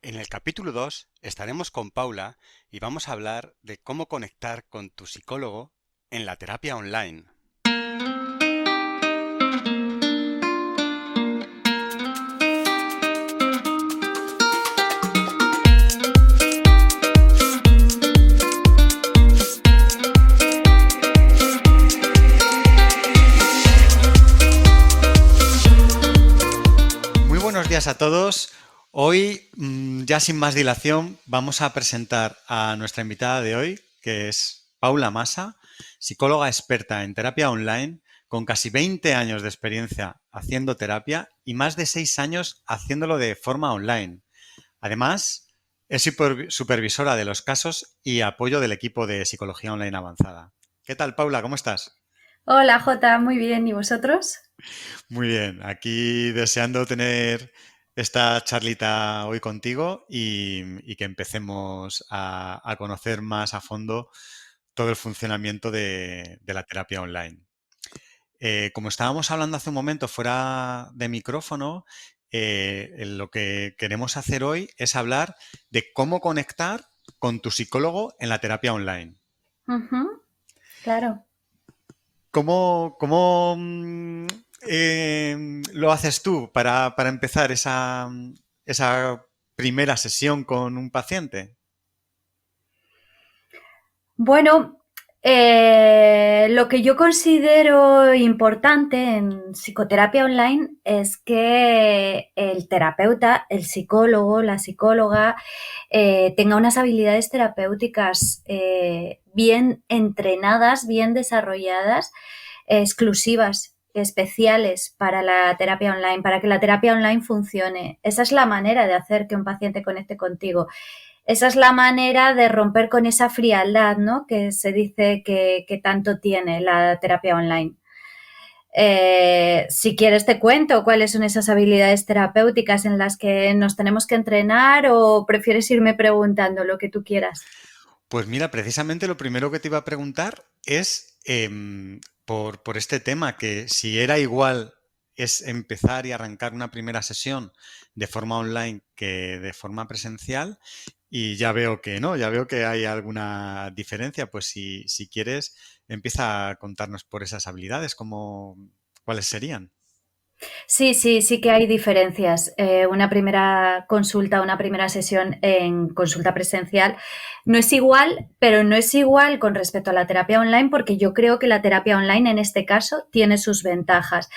En el capítulo 2 estaremos con Paula y vamos a hablar de cómo conectar con tu psicólogo en la terapia online. Muy buenos días a todos. Hoy, ya sin más dilación, vamos a presentar a nuestra invitada de hoy, que es Paula Massa, psicóloga experta en terapia online, con casi 20 años de experiencia haciendo terapia y más de 6 años haciéndolo de forma online. Además, es supervisora de los casos y apoyo del equipo de psicología online avanzada. ¿Qué tal, Paula? ¿Cómo estás? Hola Jota, muy bien. ¿Y vosotros? Muy bien, aquí deseando tener esta charlita hoy contigo y que empecemos a conocer más a fondo todo el funcionamiento de la terapia online. Como estábamos hablando hace un momento fuera de micrófono, lo que queremos hacer hoy es hablar de cómo conectar con tu psicólogo en la terapia online. Ujú, claro. ¿Cómo lo haces tú para empezar esa primera sesión con un paciente? Bueno, lo que yo considero importante en psicoterapia online es que el terapeuta, el psicólogo, la psicóloga, tenga unas habilidades terapéuticas bien entrenadas, bien desarrolladas, exclusivas, especiales para la terapia online, para que la terapia online funcione. Esa es la manera de hacer que un paciente conecte contigo. Esa es la manera de romper con esa frialdad, ¿no? Que se dice que tanto tiene la terapia online. Si quieres te cuento cuáles son esas habilidades terapéuticas en las que nos tenemos que entrenar o prefieres irme preguntando lo que tú quieras. Pues mira, precisamente lo primero que te iba a preguntar es por este tema, que si era igual es empezar y arrancar una primera sesión de forma online que de forma presencial, y ya veo que no, ya veo que hay alguna diferencia. Pues si quieres, empieza a contarnos por esas habilidades, ¿cuáles serían? Sí que hay diferencias. Una primera consulta, una primera sesión en consulta presencial no es igual, pero no es igual con respecto a la terapia online porque yo creo que la terapia online en este caso tiene sus ventajas.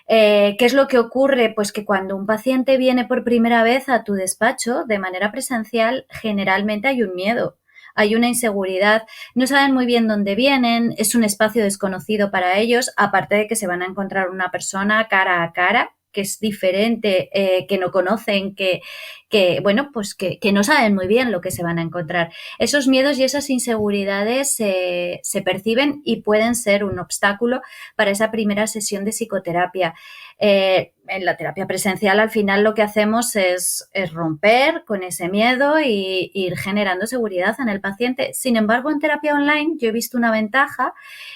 ¿Qué es lo que ocurre? Pues que cuando un paciente viene por primera vez a tu despacho de manera presencial, generalmente hay un miedo, hay una inseguridad, no saben muy bien dónde vienen, es un espacio desconocido para ellos, aparte de que se van a encontrar una persona cara a cara que es diferente, que no conocen, bueno, pues que no saben muy bien lo que se van a encontrar. Esos miedos y esas inseguridades se perciben y pueden ser un obstáculo para esa primera sesión de psicoterapia. En la terapia presencial al final lo que hacemos es romper con ese miedo y ir generando seguridad en el paciente. Sin embargo, en terapia online yo he visto una ventaja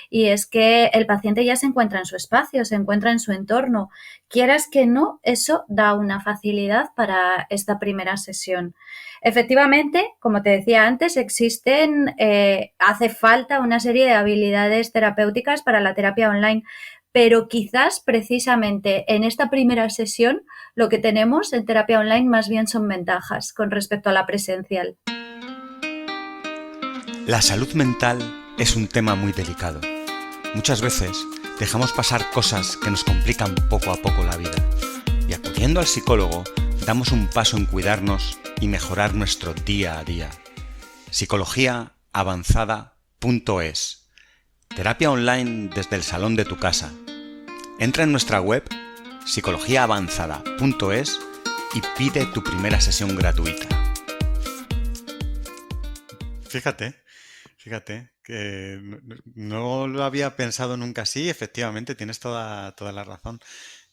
y es que el paciente ya se encuentra en su espacio, se encuentra en su entorno. Quieras que no, eso da una facilidad para esta primera sesión. Efectivamente, como te decía antes, hace falta una serie de habilidades terapéuticas para la terapia online, pero quizás precisamente en esta primera sesión lo que tenemos en terapia online más bien son ventajas con respecto a la presencial. La salud mental es un tema muy delicado. Muchas veces dejamos pasar cosas que nos complican poco a poco la vida, y acudiendo al psicólogo damos un paso en cuidarnos y mejorar nuestro día a día. Psicologiaavanzada.es. Terapia online desde el salón de tu casa. Entra en nuestra web psicologiaavanzada.es y pide tu primera sesión gratuita. Fíjate, fíjate que no lo había pensado nunca así. Efectivamente, tienes toda la razón.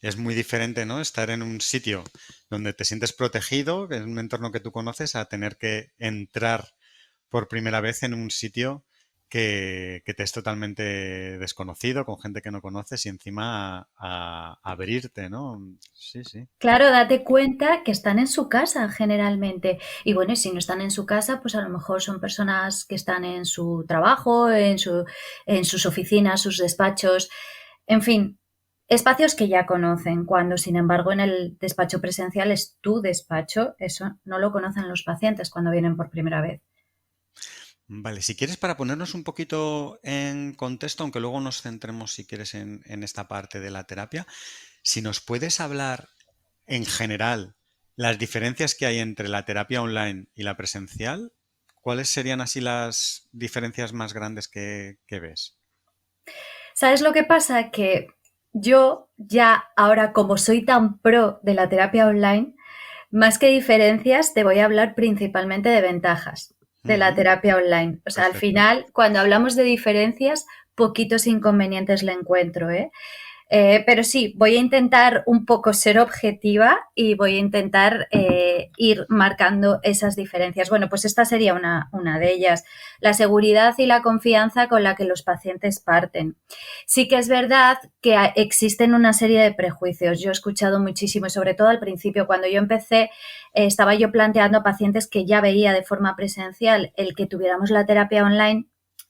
Es muy diferente, ¿no? Estar en un sitio donde te sientes protegido, en un entorno que tú conoces, a tener que entrar por primera vez en un sitio que te es totalmente desconocido, con gente que no conoces y encima a abrirte, ¿no? Sí, sí. Claro, date cuenta que están en su casa generalmente. Y bueno, y si no están en su casa, pues a lo mejor son personas que están en su trabajo, en sus oficinas, sus despachos, en fin, espacios que ya conocen. Cuando, sin embargo, en el despacho presencial es tu despacho, eso no lo conocen los pacientes cuando vienen por primera vez. Vale, si quieres, para ponernos un poquito en contexto, aunque luego nos centremos, si quieres, en esta parte de la terapia, si nos puedes hablar en general las diferencias que hay entre la terapia online y la presencial, ¿cuáles serían así las diferencias más grandes que ves? ¿Sabes lo que pasa? Que yo ya ahora, como soy tan pro de la terapia online, más que diferencias, te voy a hablar principalmente de ventajas de la Ujú, terapia online. O sea, al perfecto. final, cuando hablamos de diferencias, poquitos inconvenientes le encuentro, ¿eh? Pero sí, voy a intentar un poco ser objetiva y voy a intentar ir marcando esas diferencias. Bueno, pues esta sería una de ellas, la seguridad y la confianza con la que los pacientes parten. Sí que es verdad que existen una serie de prejuicios. Yo he escuchado muchísimo y sobre todo al principio, cuando yo empecé, estaba yo planteando a pacientes que ya veía de forma presencial el que tuviéramos la terapia online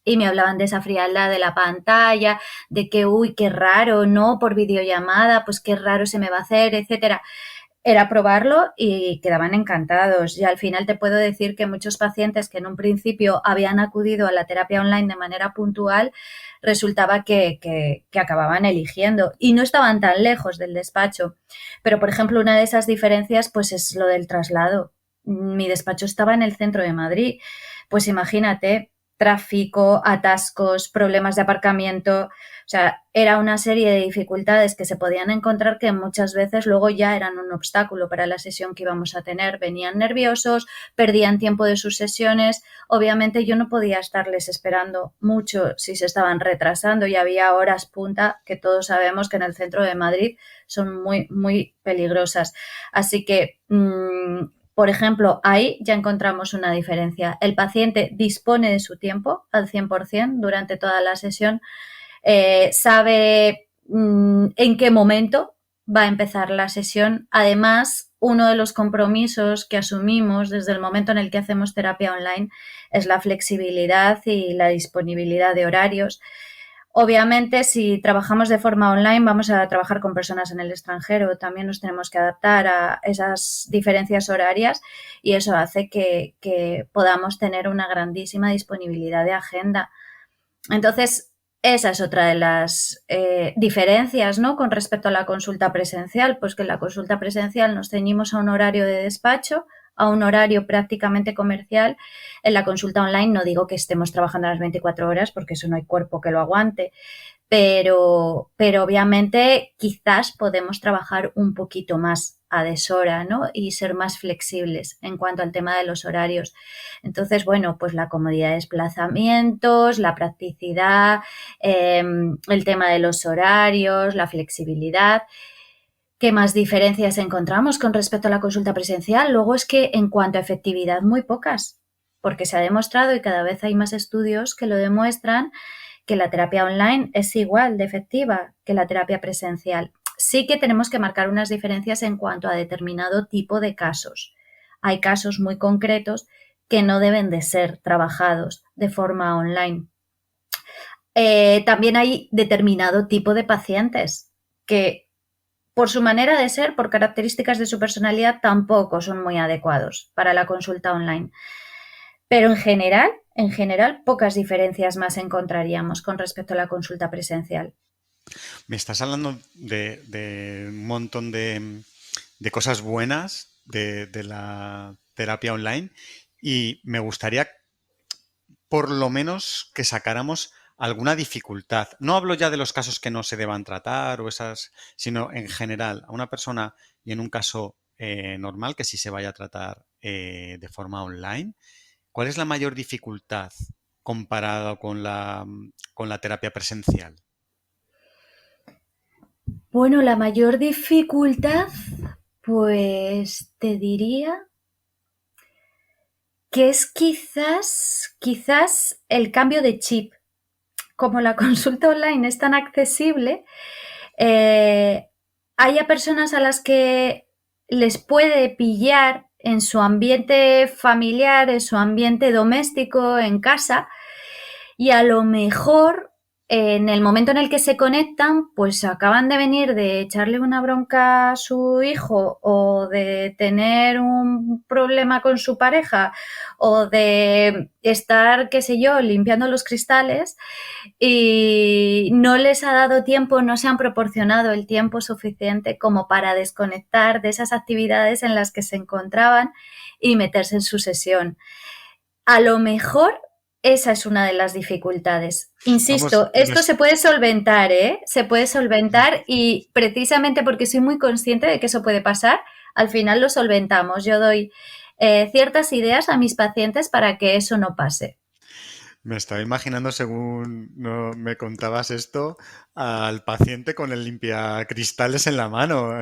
y me hablaban de esa frialdad de la pantalla, de que, uy, qué raro, ¿no? Por videollamada, pues qué raro se me va a hacer, etcétera. Era probarlo y quedaban encantados. Y al final te puedo decir que muchos pacientes que en un principio habían acudido a la terapia online de manera puntual, resultaba que acababan eligiendo y no estaban tan lejos del despacho. Pero, por ejemplo, una de esas diferencias pues es lo del traslado. Mi despacho estaba en el centro de Madrid. Pues imagínate, tráfico, atascos, problemas de aparcamiento. O sea, era una serie de dificultades que se podían encontrar que muchas veces luego ya eran un obstáculo para la sesión que íbamos a tener. Venían nerviosos, perdían tiempo de sus sesiones. Obviamente yo no podía estarles esperando mucho si se estaban retrasando y había horas punta que todos sabemos que en el centro de Madrid son muy, muy peligrosas. Así que por ejemplo, ahí ya encontramos una diferencia. El paciente dispone de su tiempo al 100% durante toda la sesión, sabe en qué momento va a empezar la sesión. Además, uno de los compromisos que asumimos desde el momento en el que hacemos terapia online es la flexibilidad y la disponibilidad de horarios. Obviamente, si trabajamos de forma online, vamos a trabajar con personas en el extranjero. También nos tenemos que adaptar a esas diferencias horarias y eso hace que podamos tener una grandísima disponibilidad de agenda. Entonces, esa es otra de las diferencias, ¿no? Con respecto a la consulta presencial, pues que en la consulta presencial nos ceñimos a un horario de despacho, a un horario prácticamente comercial. En la consulta online no digo que estemos trabajando las 24 horas porque eso no hay cuerpo que lo aguante, pero obviamente quizás podemos trabajar un poquito más a deshora, ¿no? Y ser más flexibles en cuanto al tema de los horarios. Entonces, bueno, pues la comodidad de desplazamientos, la practicidad, el tema de los horarios, la flexibilidad. ¿Qué más diferencias encontramos con respecto a la consulta presencial? Luego es que en cuanto a efectividad, muy pocas, porque se ha demostrado y cada vez hay más estudios que lo demuestran que la terapia online es igual de efectiva que la terapia presencial. Sí que tenemos que marcar unas diferencias en cuanto a determinado tipo de casos. Hay casos muy concretos que no deben de ser trabajados de forma online. También hay determinado tipo de pacientes que por su manera de ser, por características de su personalidad, tampoco son muy adecuados para la consulta online. Pero en general, pocas diferencias más encontraríamos con respecto a la consulta presencial. Me estás hablando de un montón de cosas buenas de la terapia online y me gustaría por lo menos que sacáramos alguna dificultad. No hablo ya de los casos que no se deban tratar o esas, sino en general, a una persona y en un caso normal que sí se vaya a tratar de forma online. ¿Cuál es la mayor dificultad comparado con la terapia presencial? Bueno, la mayor dificultad, pues te diría que es quizás el cambio de chip. Como la consulta online es tan accesible, eh, haya personas a las que les puede pillar en su ambiente familiar, en su ambiente doméstico, en casa, y a lo mejor en el momento en el que se conectan, pues acaban de venir de echarle una bronca a su hijo o de tener un problema con su pareja o de estar, qué sé yo, limpiando los cristales y no les ha dado tiempo, no se han proporcionado el tiempo suficiente como para desconectar de esas actividades en las que se encontraban y meterse en su sesión. A lo mejor esa es una de las dificultades. Vamos, Insisto, esto se puede solventar, ¿eh? Se puede solventar y precisamente porque soy muy consciente de que eso puede pasar, al final lo solventamos. Yo doy ciertas ideas a mis pacientes para que eso no pase. me estaba imaginando, según me contabas esto, al paciente con el limpiacristales en la mano.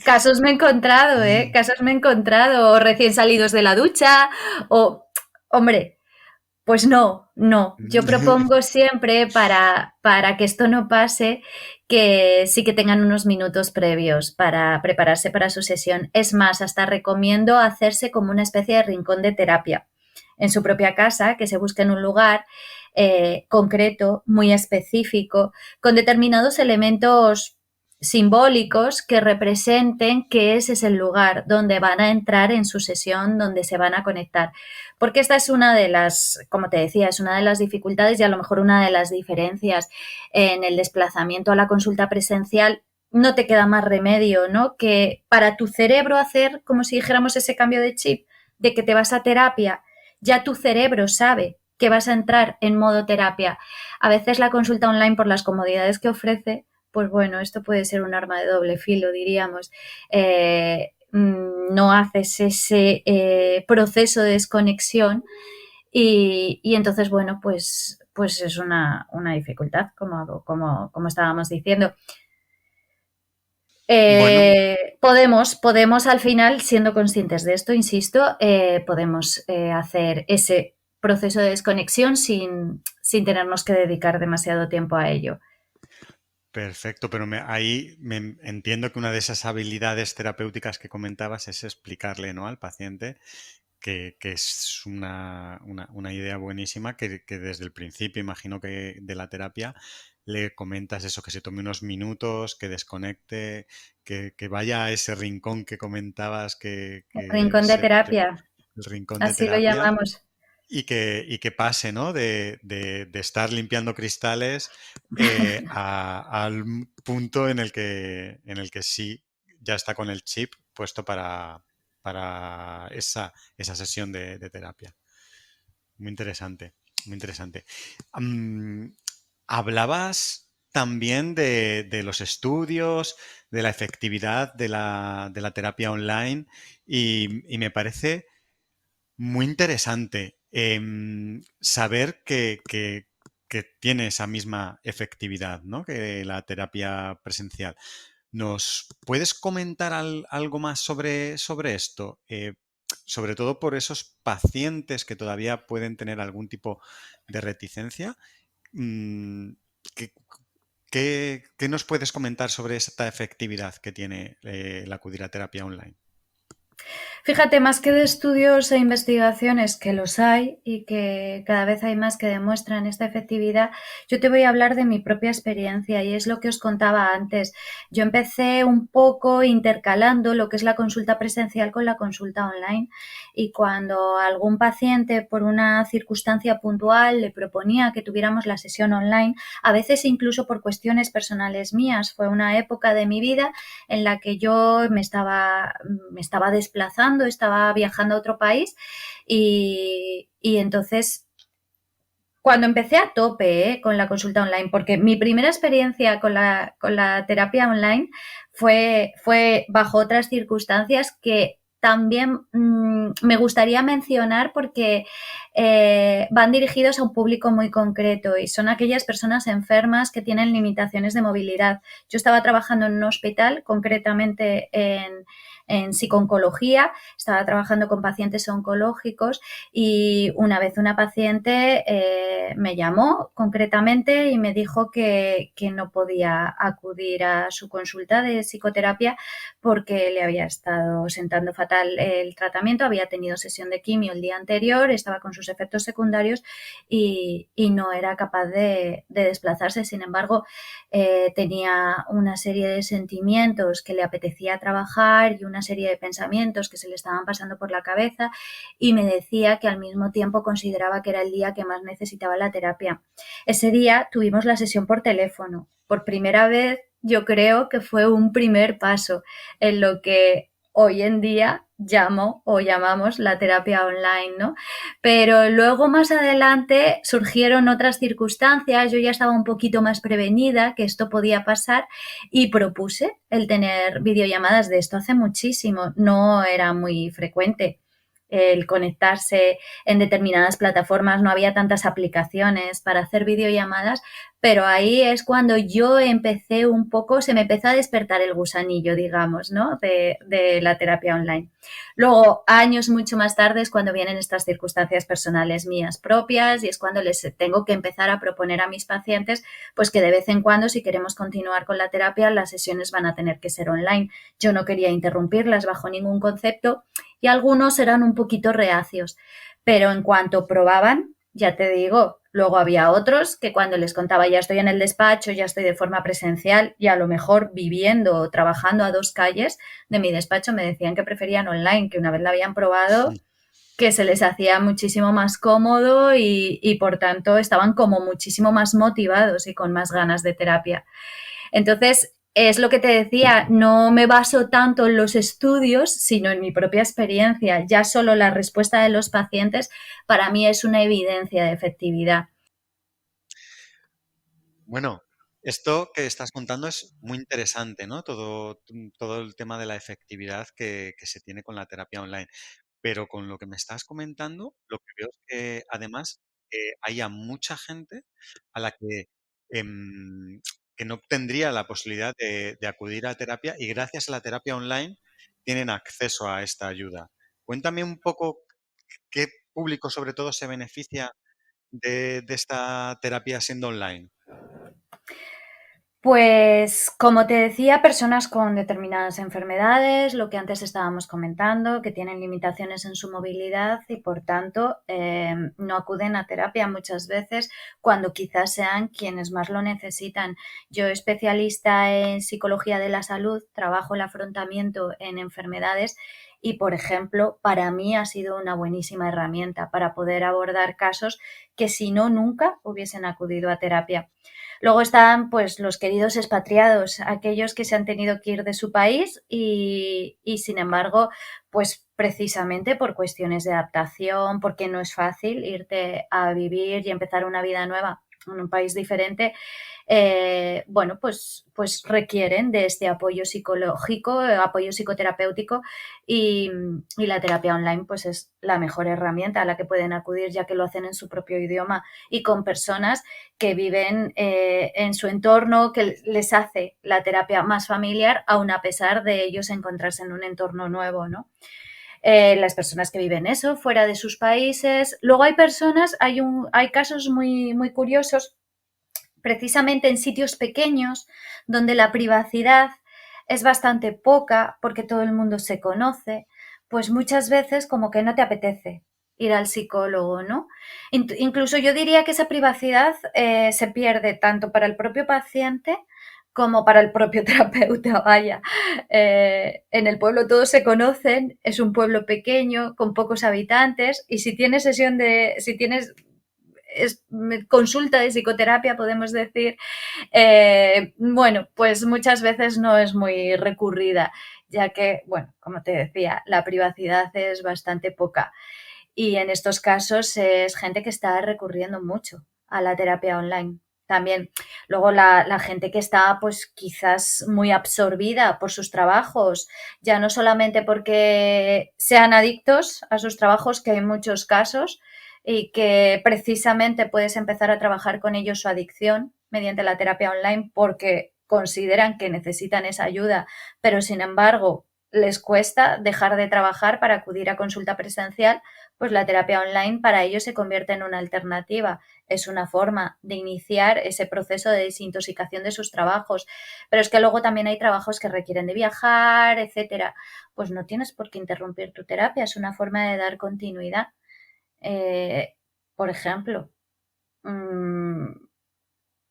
Casos me he encontrado, ¿eh? Casos me he encontrado, o recién salidos de la ducha, o, hombre, pues no, no. Yo propongo siempre para que esto no pase que sí que tengan unos minutos previos para prepararse para su sesión. Es más, hasta recomiendo hacerse como una especie de rincón de terapia en su propia casa, que se busquen un lugar concreto, muy específico, con determinados elementos simbólicos que representen que ese es el lugar donde van a entrar en su sesión, donde se van a conectar. Porque esta es una de las, como te decía, es una de las dificultades y a lo mejor una de las diferencias en el desplazamiento a la consulta presencial. No te queda más remedio, ¿no? Que para tu cerebro hacer, como si dijéramos, ese cambio de chip, de que te vas a terapia, ya tu cerebro sabe que vas a entrar en modo terapia. A veces la consulta online, por las comodidades que ofrece, pues bueno, esto puede ser un arma de doble filo, diríamos. No haces ese proceso de desconexión y entonces, bueno, pues es una dificultad, como estábamos diciendo. Bueno, Podemos al final, siendo conscientes de esto, insisto, podemos hacer ese proceso de desconexión sin tenernos que dedicar demasiado tiempo a ello. perfecto, pero ahí me entiendo que una de esas habilidades terapéuticas que comentabas es explicarle, ¿no?, al paciente que es una idea buenísima, que desde el principio, imagino que de la terapia, le comentas eso, que se tome unos minutos, que desconecte, que vaya a ese rincón que comentabas, que Rincón de terapia, el rincón de así lo terapia, llamamos. y que pase, ¿no?, de estar limpiando cristales al punto en el que sí ya está con el chip puesto para esa sesión de terapia. Muy interesante, muy interesante. Am, Hablabas también de los estudios, de la efectividad de la terapia online y me parece muy interesante saber que tiene esa misma efectividad, ¿no?, que la terapia presencial. ¿Nos puedes comentar algo más sobre esto? Sobre todo por esos pacientes que todavía pueden tener algún tipo de reticencia. Mm, ¿Qué, qué nos puedes comentar sobre esta efectividad que tiene el acudir a terapia online? Fíjate, más que de estudios e investigaciones, que los hay y que cada vez hay más que demuestran esta efectividad, yo te voy a hablar de mi propia experiencia y es lo que os contaba antes. Yo empecé un poco intercalando lo que es la consulta presencial con la consulta online y cuando algún paciente por una circunstancia puntual le proponía que tuviéramos la sesión online, a veces incluso por cuestiones personales mías, fue una época de mi vida en la que yo me estaba desplazando, estaba viajando a otro país y entonces cuando empecé a tope con la consulta online, porque mi primera experiencia con la terapia online fue bajo otras circunstancias que también me gustaría mencionar porque van dirigidos a un público muy concreto y son aquellas personas enfermas que tienen limitaciones de movilidad. Yo estaba trabajando en un hospital, concretamente en psico-oncología, estaba trabajando con pacientes oncológicos y una vez una paciente me llamó concretamente y me dijo que no podía acudir a su consulta de psicoterapia porque le había estado sentando fatal el tratamiento, había tenido sesión de quimio el día anterior, estaba con sus efectos secundarios y no era capaz de desplazarse. Sin embargo, tenía una serie de sentimientos que le apetecía trabajar y una serie de pensamientos que se le estaban pasando por la cabeza y me decía que al mismo tiempo consideraba que era el día que más necesitaba la terapia. Ese día tuvimos la sesión por teléfono. Por primera vez, yo creo que fue un primer paso en lo que hoy en día llamo o llamamos la terapia online, ¿no? Pero luego más adelante surgieron otras circunstancias, yo ya estaba un poquito más prevenida que esto podía pasar y propuse el tener videollamadas de esto hace muchísimo, no era muy frecuente el conectarse en determinadas plataformas, no había tantas aplicaciones para hacer videollamadas, pero ahí es cuando yo empecé un poco, se me empezó a despertar el gusanillo, digamos, ¿no? De la terapia online. Luego, años mucho más tarde es cuando vienen estas circunstancias personales mías propias y es cuando les tengo que empezar a proponer a mis pacientes, pues que de vez en cuando, si queremos continuar con la terapia, las sesiones van a tener que ser online. Yo no quería interrumpirlas bajo ningún concepto y algunos eran un poquito reacios, pero en cuanto probaban, ya te digo, luego había otros que cuando les contaba ya estoy en el despacho, ya estoy de forma presencial y a lo mejor viviendo o trabajando a 2 calles de mi despacho me decían que preferían online, que una vez la habían probado, que se les hacía muchísimo más cómodo y por tanto estaban como muchísimo más motivados y con más ganas de terapia. Entonces, es lo que te decía, no me baso tanto en los estudios, sino en mi propia experiencia. Ya solo la respuesta de los pacientes para mí es una evidencia de efectividad. Bueno, esto que estás contando es muy interesante, ¿no? Todo el tema de la efectividad que se tiene con la terapia online. Pero con lo que me estás comentando, lo que veo es que además haya mucha gente a la que no tendría la posibilidad de acudir a terapia y gracias a la terapia online tienen acceso a esta ayuda. Cuéntame un poco qué público sobre todo se beneficia de esta terapia siendo online. Pues, como te decía, personas con determinadas enfermedades, lo que antes estábamos comentando, que tienen limitaciones en su movilidad y, por tanto, no acuden a terapia muchas veces cuando quizás sean quienes más lo necesitan. Yo, especialista en psicología de la salud, trabajo el afrontamiento en enfermedades y, por ejemplo, para mí ha sido una buenísima herramienta para poder abordar casos que si no, nunca hubiesen acudido a terapia. Luego están pues los queridos expatriados, aquellos que se han tenido que ir de su país y sin embargo, pues precisamente por cuestiones de adaptación, porque no es fácil irte a vivir y empezar una vida nueva en un país diferente, bueno, pues requieren de este apoyo psicológico, apoyo psicoterapéutico y la terapia online pues es la mejor herramienta a la que pueden acudir ya que lo hacen en su propio idioma y con personas que viven en su entorno, que les hace la terapia más familiar, aun a pesar de ellos encontrarse en un entorno nuevo, ¿no? Las personas que viven eso, fuera de sus países. Luego hay personas, hay casos muy curiosos, precisamente en sitios pequeños, donde la privacidad es bastante poca, porque todo el mundo se conoce, pues muchas veces como que no te apetece ir al psicólogo, ¿no? Incluso yo diría que esa privacidad se pierde tanto para el propio paciente como para el propio terapeuta, vaya. En el pueblo todos se conocen, es un pueblo pequeño, con pocos habitantes, y si tienes consulta de psicoterapia, podemos decir, bueno, pues muchas veces no es muy recurrida, ya que, bueno, como te decía, la privacidad es bastante poca. Y en estos casos es gente que está recurriendo mucho a la terapia online. También luego la gente que está pues quizás muy absorbida por sus trabajos, ya no solamente porque sean adictos a sus trabajos, que hay muchos casos, y que precisamente puedes empezar a trabajar con ellos su adicción mediante la terapia online porque consideran que necesitan esa ayuda, pero sin embargo les cuesta dejar de trabajar para acudir a consulta presencial, pues la terapia online para ellos se convierte en una alternativa. Es una forma de iniciar ese proceso de desintoxicación de sus trabajos. Pero es que luego también hay trabajos que requieren de viajar, etcétera. Pues no tienes por qué interrumpir tu terapia, es una forma de dar continuidad. Eh, por ejemplo. Mm,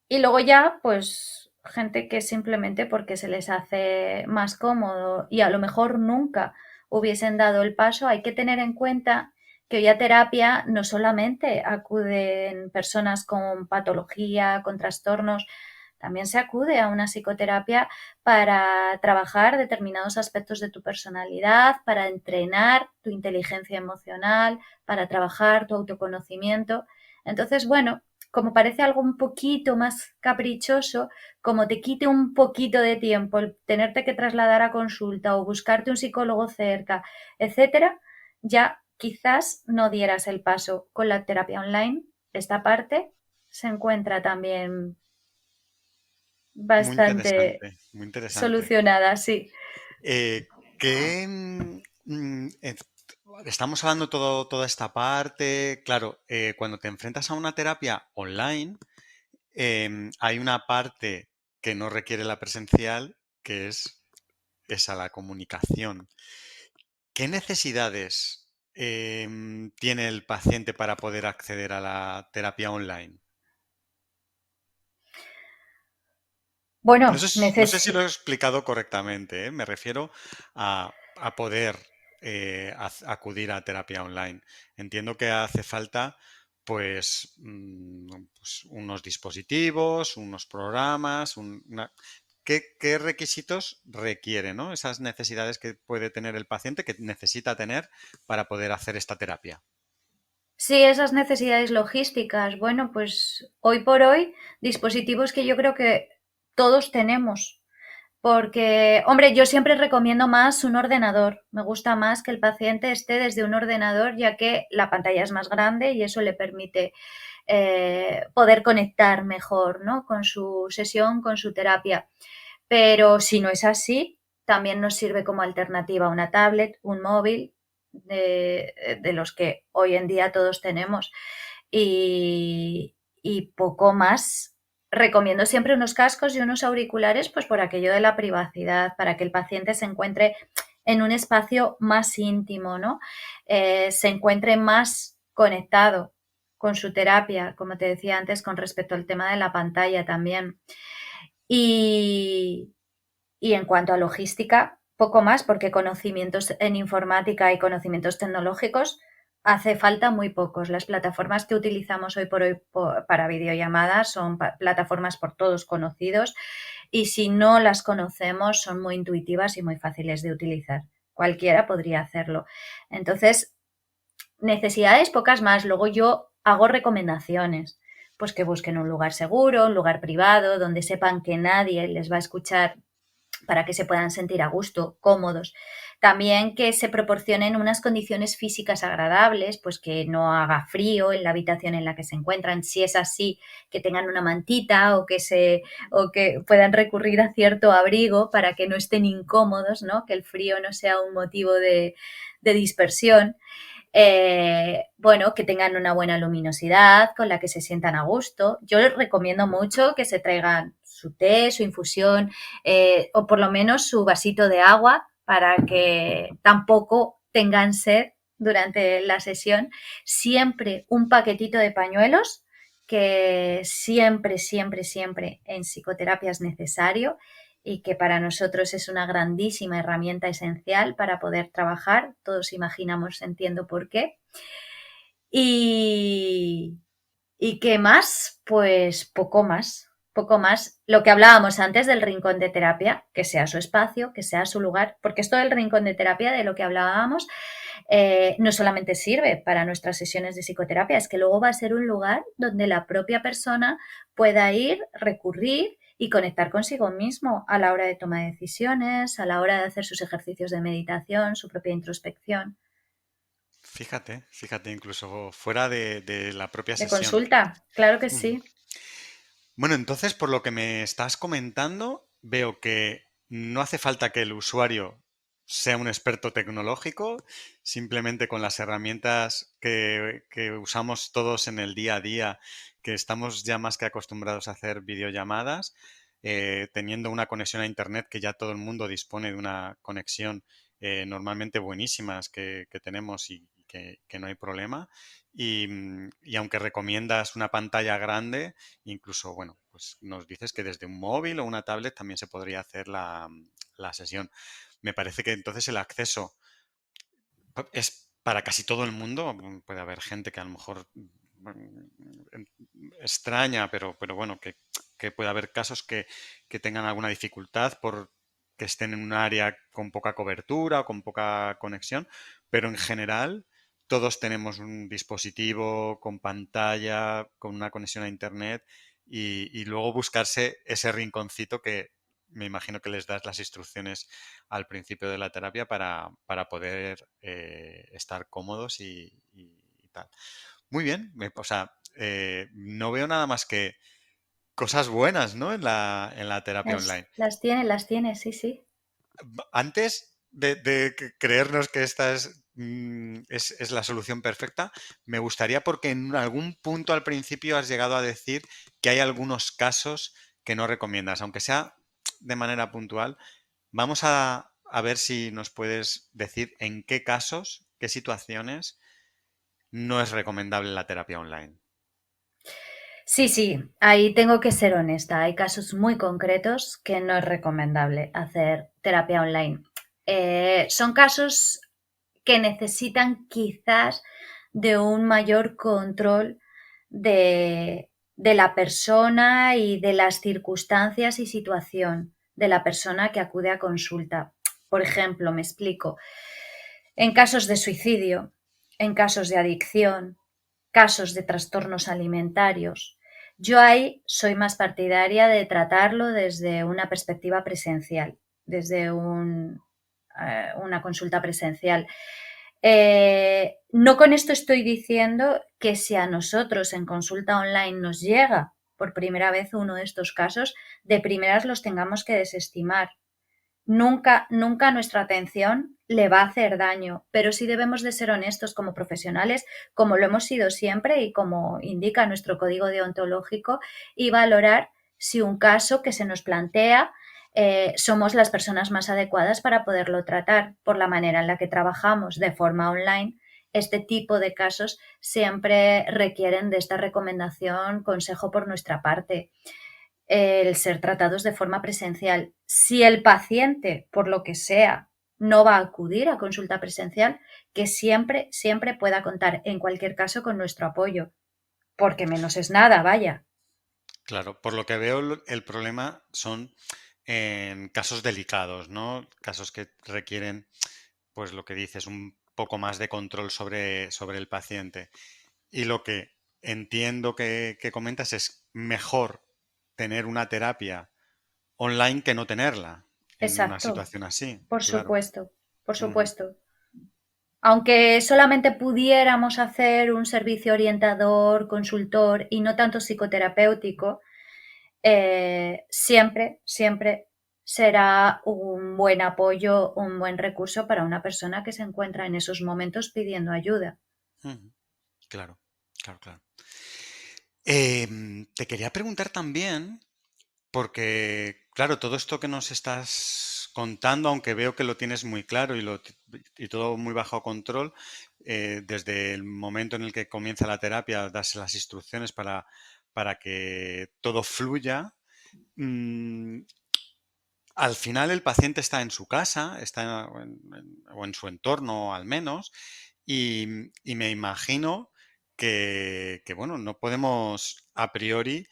y luego ya, pues gente que simplemente porque se les hace más cómodo y a lo mejor nunca hubiesen dado el paso, hay que tener en cuenta que hoy a terapia no solamente acuden personas con patología, con trastornos, también se acude a una psicoterapia para trabajar determinados aspectos de tu personalidad, para entrenar tu inteligencia emocional, para trabajar tu autoconocimiento. Entonces, bueno, como parece algo un poquito más caprichoso, como te quite un poquito de tiempo el tenerte que trasladar a consulta o buscarte un psicólogo cerca, etcétera, ya quizás no dieras el paso. Con la terapia online, esta parte se encuentra también Muy bastante interesante, muy interesante. solucionada, sí. Eh, ¿qué, estamos hablando toda esta parte? Claro, cuando te enfrentas a una terapia online, hay una parte que no requiere la presencial, que es esa, la comunicación. ¿Qué necesidades tiene el paciente para poder acceder a la terapia online? Bueno, No sé si lo he explicado correctamente, ¿eh? Me refiero a poder acudir a terapia online. Entiendo que hace falta pues, pues, unos dispositivos, unos programas, ¿qué requisitos requiere, ¿no? Esas necesidades que puede tener el paciente, que necesita tener para poder hacer esta terapia. sí, esas necesidades logísticas. Bueno, pues hoy por hoy, dispositivos que yo creo que todos tenemos. Porque, hombre, yo siempre recomiendo más un ordenador. Me gusta más que el paciente esté desde un ordenador, ya que la pantalla es más grande y eso le permite poder conectar mejor, ¿no? Con su sesión, con su terapia. Pero si no es así, también nos sirve como alternativa una tablet, un móvil, de los que hoy en día todos tenemos. Y poco más. Recomiendo siempre unos cascos y unos auriculares, pues por aquello de la privacidad, para que el paciente se encuentre en un espacio más íntimo, ¿no? Se encuentre más conectado con su terapia, como te decía antes, con respecto al tema de la pantalla también. Y, y en cuanto a logística, poco más, porque conocimientos en informática y conocimientos tecnológicos hace falta muy pocos. Las plataformas que utilizamos hoy por hoy para videollamadas son plataformas por todos conocidos y si no las conocemos son muy intuitivas y muy fáciles de utilizar. Cualquiera podría hacerlo. Entonces, necesidades pocas más. Luego yo hago recomendaciones. Pues que busquen un lugar seguro, un lugar privado, donde sepan que nadie les va a escuchar para que se puedan sentir a gusto, cómodos. También que se proporcionen unas condiciones físicas agradables, pues que no haga frío en la habitación en la que se encuentran, si es así, que tengan una mantita o que puedan recurrir a cierto abrigo para que no estén incómodos, ¿no? Que el frío no sea un motivo de dispersión. Bueno, que tengan una buena luminosidad, con la que se sientan a gusto. Yo les recomiendo mucho que se traigan su té, su infusión o por lo menos su vasito de agua para que tampoco tengan sed durante la sesión. Siempre un paquetito de pañuelos, que siempre, siempre, siempre en psicoterapia es necesario y que para nosotros es una grandísima herramienta esencial para poder trabajar. Todos imaginamos, entiendo por qué. Y, ¿Y qué más? Pues poco más, poco más. Lo que hablábamos antes del rincón de terapia, que sea su espacio, que sea su lugar, porque esto del rincón de terapia de lo que hablábamos no solamente sirve para nuestras sesiones de psicoterapia, es que luego va a ser un lugar donde la propia persona pueda ir, recurrir y conectar consigo mismo a la hora de tomar decisiones, a la hora de hacer sus ejercicios de meditación, su propia introspección. Fíjate, incluso fuera de la propia De sesión. consulta, claro que Ujú. sí. Bueno, entonces, por lo que me estás comentando, veo que no hace falta que el usuario sea un experto tecnológico, simplemente con las herramientas que usamos todos en el día a día, que estamos ya más que acostumbrados a hacer videollamadas, teniendo una conexión a Internet que ya todo el mundo dispone de una conexión normalmente buenísimas que tenemos y que no hay problema. Y aunque recomiendas una pantalla grande, incluso, bueno, pues nos dices que desde un móvil o una tablet también se podría hacer la sesión. Me parece que entonces el acceso es para casi todo el mundo. Puede haber gente que a lo mejor extraña, pero bueno, que puede haber casos que tengan alguna dificultad por que estén en un área con poca cobertura o con poca conexión, pero en general todos tenemos un dispositivo con pantalla, con una conexión a internet y luego buscarse ese rinconcito que me imagino que les das las instrucciones al principio de la terapia para poder estar cómodos y tal. Muy bien, o sea, no veo nada más que cosas buenas, ¿no? En la terapia online. Las tiene, sí, sí. Antes de creernos que esta es la solución perfecta, me gustaría porque en algún punto al principio has llegado a decir que hay algunos casos que no recomiendas, aunque sea de manera puntual. Vamos a ver si nos puedes decir en qué casos, qué situaciones no es recomendable la terapia online. Sí, sí, ahí tengo que ser honesta. Hay casos muy concretos que no es recomendable hacer terapia online. Son casos que necesitan quizás de un mayor control de la persona y de las circunstancias y situación de la persona que acude a consulta. Por ejemplo, me explico, en casos de suicidio, en casos de adicción, casos de trastornos alimentarios, yo ahí soy más partidaria de tratarlo desde una perspectiva presencial, desde una consulta presencial. No con esto estoy diciendo que si a nosotros en consulta online nos llega por primera vez uno de estos casos, de primeras los tengamos que desestimar. Nunca, nunca nuestra atención le va a hacer daño, pero sí debemos de ser honestos como profesionales, como lo hemos sido siempre y como indica nuestro código deontológico, y valorar si un caso que se nos plantea somos las personas más adecuadas para poderlo tratar. Por la manera en la que trabajamos de forma online, este tipo de casos siempre requieren de esta recomendación, consejo por nuestra parte, el ser tratados de forma presencial. Si el paciente, por lo que sea, no va a acudir a consulta presencial, que siempre, siempre pueda contar, en cualquier caso, con nuestro apoyo, porque menos es nada, vaya. Claro, por lo que veo, el problema son en casos delicados, ¿no? Casos que requieren, pues lo que dices, un poco más de control sobre el paciente. Y lo que entiendo que comentas es mejor tener una terapia online que no tenerla en una Exacto, situación así, por claro. supuesto, por Ujú, supuesto. Aunque solamente pudiéramos hacer un servicio orientador, consultor y no tanto psicoterapéutico, siempre, siempre será un buen apoyo, un buen recurso para una persona que se encuentra en esos momentos pidiendo ayuda. ujú, claro, claro, claro. Te quería preguntar también, porque, claro, todo esto que nos estás contando, aunque veo que lo tienes muy claro y todo muy bajo control, desde el momento en el que comienza la terapia, das las instrucciones para que todo fluya. mm, Al final el paciente está en su casa, está o en su entorno al menos, y me imagino bueno, no podemos a priori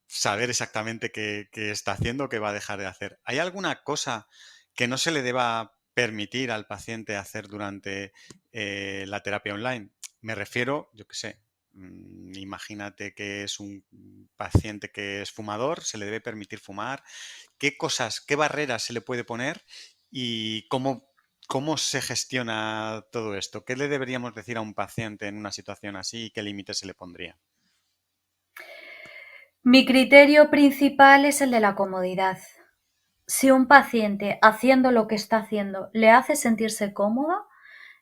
saber exactamente qué está haciendo, qué va a dejar de hacer. ¿Hay alguna cosa que no se le deba permitir al paciente hacer durante la terapia online? Me refiero, yo qué sé, imagínate que es un paciente que es fumador, se le debe permitir fumar. ¿Qué cosas, qué barreras se le puede poner y cómo se gestiona todo esto? ¿Qué le deberíamos decir a un paciente en una situación así y qué límites se le pondría? Mi criterio principal es el de la comodidad. si un paciente haciendo lo que está haciendo le hace sentirse cómoda,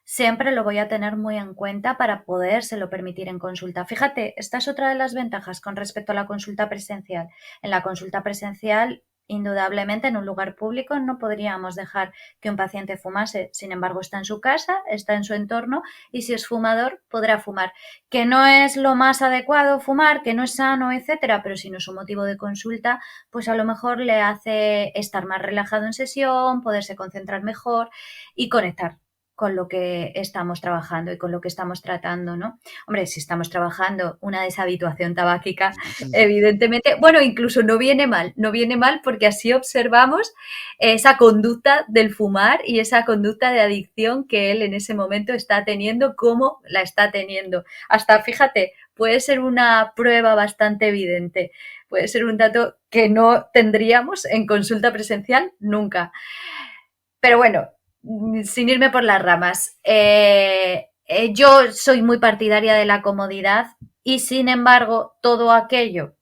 siempre lo voy a tener muy en cuenta para podérselo permitir en consulta. Fíjate, esta es otra de las ventajas con respecto a la consulta presencial. En la consulta presencial, indudablemente, en un lugar público no podríamos dejar que un paciente fumase. Sin embargo, está en su casa, está en su entorno y si es fumador, podrá fumar. Que no es lo más adecuado fumar, que no es sano, etcétera, pero si no es un motivo de consulta, pues a lo mejor le hace estar más relajado en sesión, poderse concentrar mejor y conectar con lo que estamos trabajando y con lo que estamos tratando, ¿no? Hombre, si estamos trabajando una deshabituación tabáquica, evidentemente, bueno, incluso no viene mal porque así observamos esa conducta del fumar y esa conducta de adicción que él en ese momento está teniendo, cómo la está teniendo. Hasta, fíjate, puede ser una prueba bastante evidente, puede ser un dato que no tendríamos en consulta presencial nunca. Pero bueno, sin irme por las ramas, yo soy muy partidaria de la comodidad y sin embargo todo aquello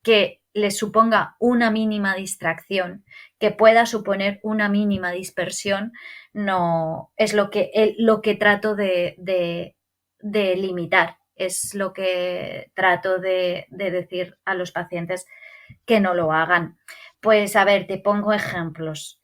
que le suponga una mínima distracción, que pueda suponer una mínima dispersión, no es lo que trato de limitar, es lo que trato de decir a los pacientes que no lo hagan. Pues a ver, te pongo ejemplos.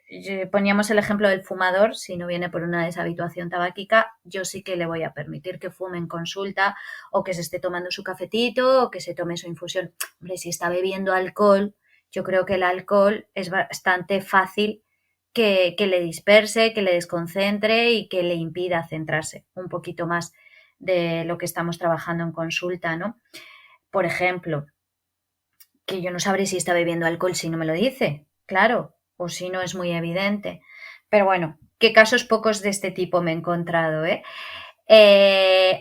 Poníamos el ejemplo del fumador, si no viene por una deshabituación tabáquica, yo sí que le voy a permitir que fume en consulta o que se esté tomando su cafetito o que se tome su infusión. Hombre, si está bebiendo alcohol, yo creo que el alcohol es bastante fácil que le disperse, que le desconcentre y que le impida centrarse un poquito más de lo que estamos trabajando en consulta, ¿no? Por ejemplo, que yo no sabré si está bebiendo alcohol si no me lo dice, claro, o si no es muy evidente. Pero bueno, qué casos pocos de este tipo me he encontrado, ¿eh?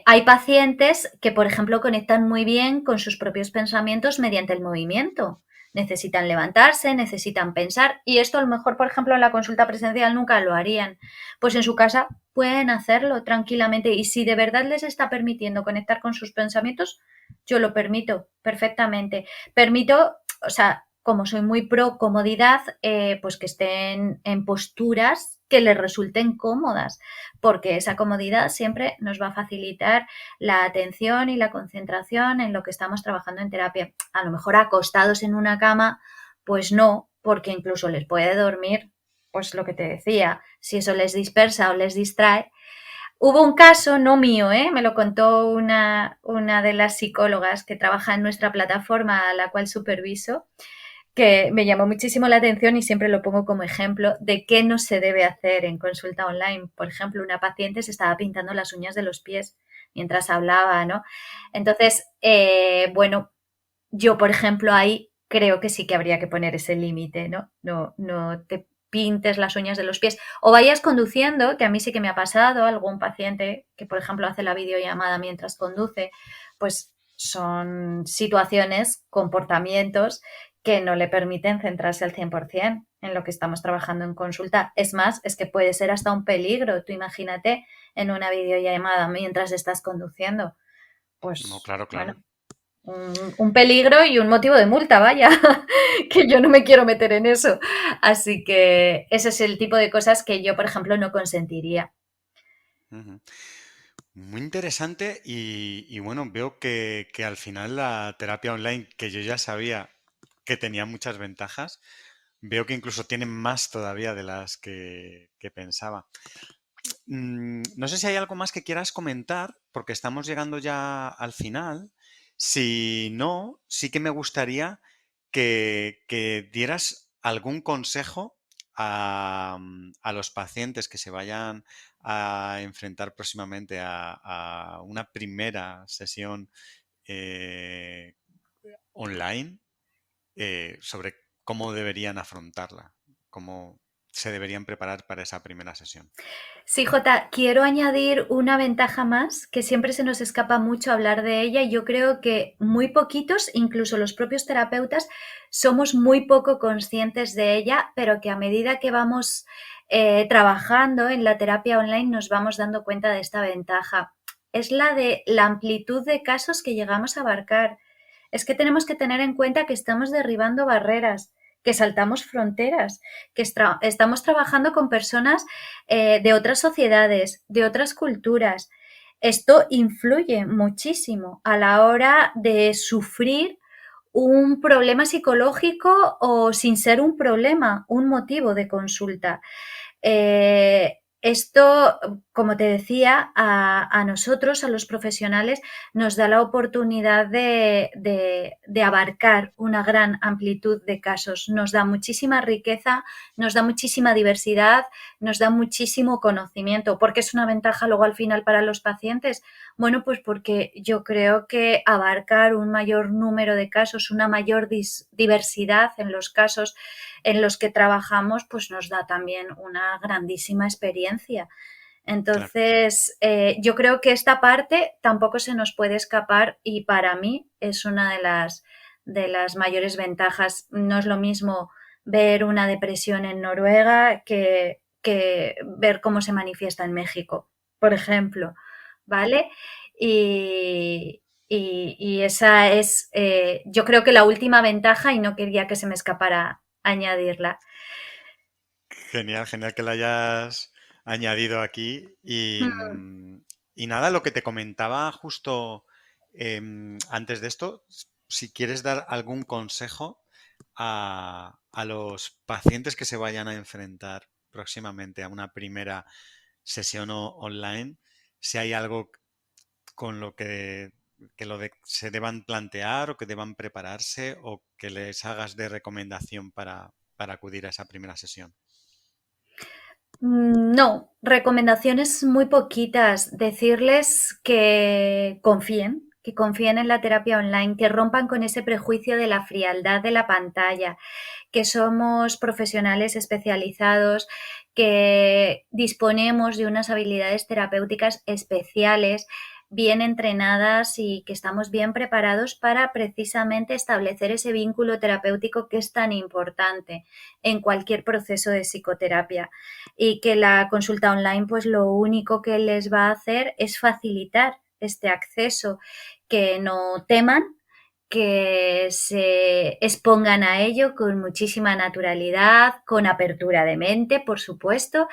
Hay pacientes que, por ejemplo, conectan muy bien con sus propios pensamientos mediante el movimiento. Necesitan levantarse, necesitan pensar y esto a lo mejor, por ejemplo, en la consulta presencial nunca lo harían. Pues en su casa pueden hacerlo tranquilamente y si de verdad les está permitiendo conectar con sus pensamientos, yo lo permito perfectamente. Permito, o sea, como soy muy pro comodidad, pues que estén en posturas que les resulten cómodas, porque esa comodidad siempre nos va a facilitar la atención y la concentración en lo que estamos trabajando en terapia. A lo mejor acostados en una cama, pues no, porque incluso les puede dormir, pues lo que te decía, si eso les dispersa o les distrae. Hubo un caso, no mío, me lo contó una de las psicólogas que trabaja en nuestra plataforma, a la cual superviso, que me llamó muchísimo la atención y siempre lo pongo como ejemplo de qué no se debe hacer en consulta online. Por ejemplo, una paciente se estaba pintando las uñas de los pies mientras hablaba, ¿no? Entonces, bueno, yo, por ejemplo, ahí creo que sí que habría que poner ese límite, ¿no? No, no te pintes las uñas de los pies o vayas conduciendo, que a mí sí que me ha pasado, algún paciente que, por ejemplo, hace la videollamada mientras conduce, pues son situaciones, comportamientos que no le permiten centrarse al 100% en lo que estamos trabajando en consulta. Es más, es que puede ser hasta un peligro. Tú imagínate en una videollamada mientras estás conduciendo. No, Pues claro, bueno, claro. un peligro y un motivo de multa, vaya, que yo no me quiero meter en eso. Así que ese es el tipo de cosas que yo, por ejemplo, no consentiría. Ujú. Muy interesante y bueno, veo que al final la terapia online, que yo ya sabía que tenía muchas ventajas, veo que incluso tiene más todavía de las que pensaba. No sé si hay algo más que quieras comentar, porque estamos llegando ya al final. Si no, sí que me gustaría que dieras algún consejo a los pacientes que se vayan a enfrentar próximamente a una primera sesión eh, online sobre cómo deberían afrontarla, cómo se deberían preparar para esa primera sesión. Sí, Jota, quiero añadir una ventaja más, que siempre se nos escapa mucho hablar de ella y yo creo que muy poquitos, incluso los propios terapeutas, somos muy poco conscientes de ella, pero que a medida que vamos trabajando en la terapia online nos vamos dando cuenta de esta ventaja. Es la de la amplitud de casos que llegamos a abarcar. Es que tenemos que tener en cuenta que estamos derribando barreras, que saltamos fronteras, que estamos trabajando con personas de otras sociedades, de otras culturas. Esto influye muchísimo a la hora de sufrir un problema psicológico o, sin ser un problema, un motivo de consulta. Esto, como te decía, a nosotros, a los profesionales, nos da la oportunidad de abarcar una gran amplitud de casos. Nos da muchísima riqueza, nos da muchísima diversidad, nos da muchísimo conocimiento. ¿Por qué es una ventaja luego al final para los pacientes? Bueno, pues porque yo creo que abarcar un mayor número de casos, una mayor diversidad en los casos en los que trabajamos, pues nos da también una grandísima experiencia. Entonces, yo creo que esta parte tampoco se nos puede escapar y para mí es una de las mayores ventajas. No es lo mismo ver una depresión en Noruega que ver cómo se manifiesta en México, por ejemplo, ¿vale? Y esa es, yo creo que la última ventaja, y no quería que se me escapara añadirla. Genial, genial que la hayas añadido aquí. Y nada, lo que te comentaba justo antes de esto, si quieres dar algún consejo a los pacientes que se vayan a enfrentar próximamente a una primera sesión online, si hay algo con lo que se deban plantear o que deban prepararse o que les hagas de recomendación para acudir a esa primera sesión. No, recomendaciones muy poquitas. Decirles que confíen en la terapia online, que rompan con ese prejuicio de la frialdad de la pantalla, que somos profesionales especializados, que disponemos de unas habilidades terapéuticas especiales, bien entrenadas y que estamos bien preparados para precisamente establecer ese vínculo terapéutico que es tan importante en cualquier proceso de psicoterapia, y que la consulta online pues lo único que les va a hacer es facilitar este acceso, que no teman, que se expongan a ello con muchísima naturalidad, con apertura de mente, por supuesto,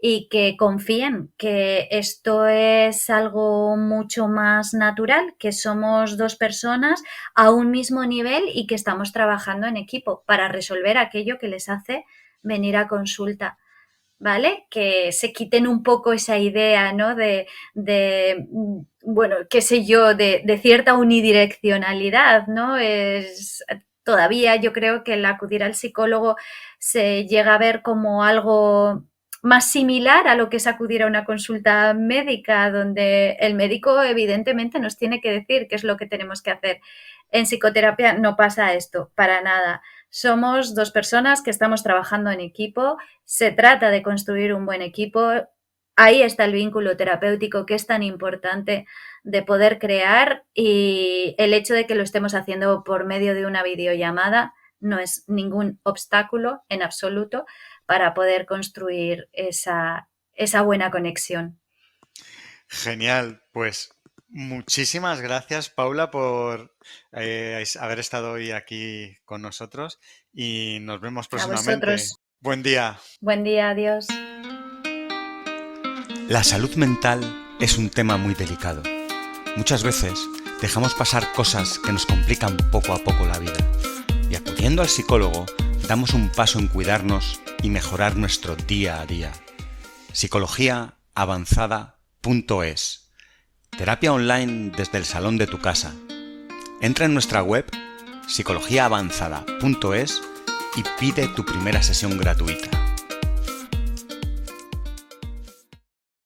y que confíen que esto es algo mucho más natural, que somos dos personas a un mismo nivel y que estamos trabajando en equipo para resolver aquello que les hace venir a consulta. ¿Vale? Que se quiten un poco esa idea, ¿no? Bueno, qué sé yo, de cierta unidireccionalidad, ¿no? Todavía yo creo que el acudir al psicólogo se llega a ver como algo más similar a lo que es acudir a una consulta médica, donde el médico evidentemente nos tiene que decir qué es lo que tenemos que hacer. En psicoterapia no pasa esto, para nada. Somos dos personas que estamos trabajando en equipo, se trata de construir un buen equipo, ahí está el vínculo terapéutico que es tan importante de poder crear, y el hecho de que lo estemos haciendo por medio de una videollamada no es ningún obstáculo en absoluto para poder construir esa buena conexión. Genial, pues muchísimas gracias, Paula, por haber estado hoy aquí con nosotros y nos vemos próximamente. A vosotros. Buen día. Buen día, adiós. La salud mental es un tema muy delicado. Muchas veces dejamos pasar cosas que nos complican poco a poco la vida. Y acudiendo al psicólogo, damos un paso en cuidarnos y mejorar nuestro día a día. psicologiaavanzada.es. Terapia online desde el salón de tu casa. Entra en nuestra web psicologiaavanzada.es y pide tu primera sesión gratuita.